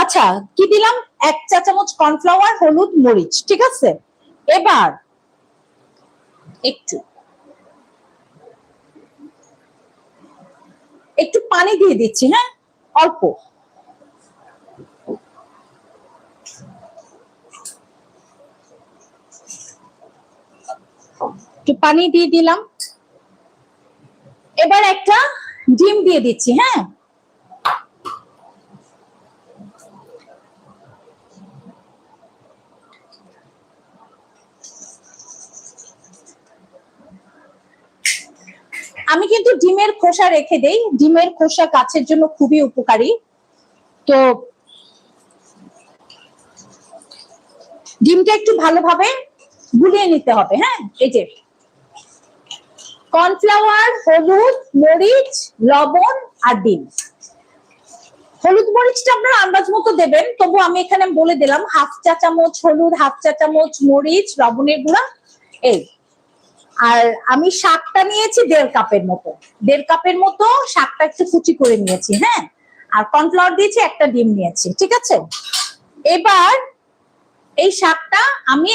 আচ্ছা, কি দিলাম? 1 চা চামচ কর্নফ্লাওয়ার, হলুদ, মরিচ, ঠিক আছে। এবার একটু একটু পানি দিয়ে দিচ্ছি, হ্যাঁ, অল্প। একটু পানি দিয়ে দিলাম। এবার একটা ডিম দিয়ে দিচ্ছি, হ্যাঁ। আমি কিন্তু ডিমের খোসা রেখে দেই, ডিমের খোসা কাছের জন্য খুবই উপকারী। তো ডিমটা একটু ভালোভাবে গুলিয়ে নিতে হবে, হ্যাঁ। এই যে কর্নফ্লাওয়ার, হলুদ, মরিচ, লবণ আর ডিম। হলুদ মরিচটা আপনার আন্দাজ মতো দেবেন, তবু আমি এখানে বলে দিলাম 1/2 চা চামচ হলুদ, 1/2 চা চামচ মরিচ, লবণের গুঁড়া, এই। আর আমি শাকটা নিয়েছি 1.5 কাপের মতো, 1.5 কাপের মতো শাকটা একটু কুচি করে নিয়েছি, হ্যাঁ। আর কর্নফ্লাওয়ার দিয়েছি, একটা ডিম নিয়েছি, ঠিক আছে। এবার এই শাকটা আমি